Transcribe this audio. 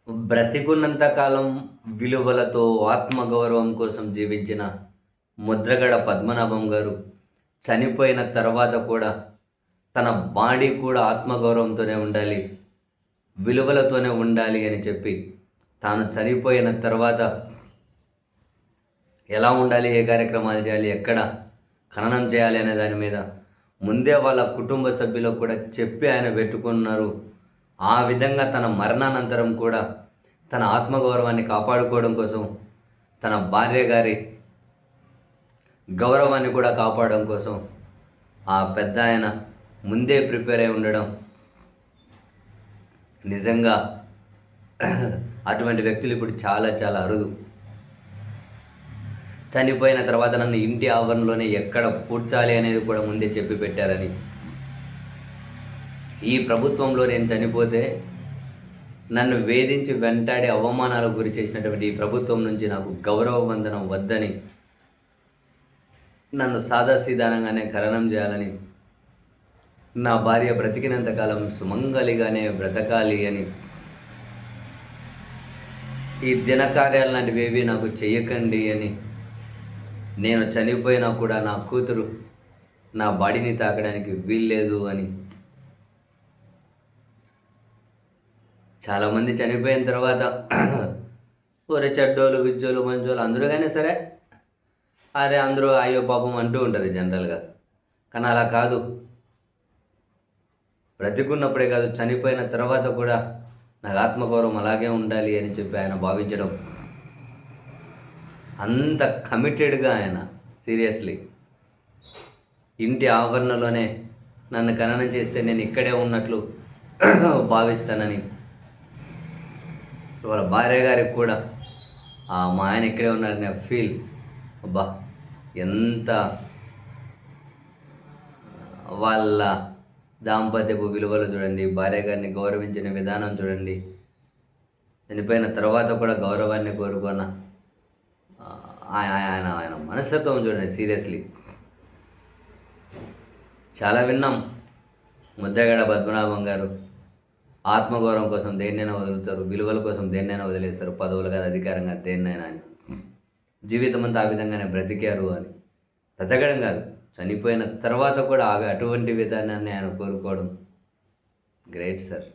బ్రతికున్నంత కాలం విలువలతో ఆత్మగౌరవం కోసం జీవించిన ముద్రగడ పద్మనాభం గారు చనిపోయిన తర్వాత కూడా తన బాడీ కూడా ఆత్మగౌరవంతోనే ఉండాలి, విలువలతోనే ఉండాలి అని చెప్పి తాను చనిపోయిన తర్వాత ఎలా ఉండాలి, ఏ కార్యక్రమాలు చేయాలి, ఎక్కడ ఖననం చేయాలి అనే దాని మీద ముందే వాళ్ళ కుటుంబ సభ్యులకు కూడా చెప్పి ఆయన పెట్టుకున్నారు. ఆ విధంగా తన మరణానంతరం కూడా తన ఆత్మగౌరవాన్ని కాపాడుకోవడం కోసం, తన భార్య గారి గౌరవాన్ని కూడా కాపాడడం కోసం ఆ పెద్దాయన ముందే ప్రిపేర్ అయి ఉండడం నిజంగా అటువంటి వ్యక్తులు ఇప్పుడు చాలా చాలా అరుదు. చనిపోయిన తర్వాత నన్ను ఇంటి ఆవరణలోనే ఎక్కడ పూడ్చాలి అనేది కూడా ముందే చెప్పి పెట్టారని, ఈ ప్రభుత్వంలో నేను చనిపోతే నన్ను వేధించి వెంటాడి అవమానాలకు గురి చేసినటువంటి ఈ ప్రభుత్వం నుంచి నాకు గౌరవ వందనం వద్దని, నన్ను సాదాసీదానంగానే ఖననం చేయాలని, నా భార్య బ్రతికినంతకాలం సుమంగలిగానే బ్రతకాలి అని, ఈ దినకార్యాలు లాంటివేవి నాకు చెయ్యకండి అని, నేను చనిపోయినా కూడా నా కూతురు నా బాడీని తాకడానికి వీల్లేదు అని. చాలామంది చనిపోయిన తర్వాత ఒరే చెడ్డోళ్ళు, విజ్జోళ్ళు, మంచోళ్ళు అందరూ కానీ సరే అరే అందరూ అయ్యో పాపం అంటూ ఉంటారు జనరల్గా. కానీ అలా కాదు. బ్రతికున్నప్పుడే కాదు, చనిపోయిన తర్వాత కూడా నాకు ఆత్మగౌరవం అలాగే ఉండాలి అని చెప్పి ఆయన భావించడం, అంత కమిటెడ్గా ఆయన సీరియస్లీ ఇంటి ఆవరణలోనే నన్ను ఖననం చేస్తే నేను ఇక్కడే ఉన్నట్లు భావిస్తానని, వాళ్ళ భార్య గారికి కూడా మా ఆయన ఇక్కడే ఉన్నారని ఫీల్. అబ్బా, ఎంత వాళ్ళ దాంపత్యపు విలువలు చూడండి, భార్య గారిని గౌరవించిన విధానం చూడండి, చనిపోయిన తర్వాత కూడా గౌరవాన్ని కోరుకున్న ఆయన ఆయన మనస్తత్వం చూడండి. సీరియస్లీ చాలా విన్నాం. ముద్రగడ పద్మనాభం గారు ఆత్మగౌరవం కోసం దేన్నైనా వదులుతారు, విలువల కోసం దేన్నైనా వదిలేస్తారు, పదవులు కాదు, అధికారం కాదు, దేన్నైనా అని. జీవితం అంతా ఆ విధంగానే బ్రతికారు అని. బ్రతకడం కాదు, చనిపోయిన తర్వాత కూడా అటువంటి విధానాన్ని ఆయన కోరుకోవడం గ్రేట్ సార్.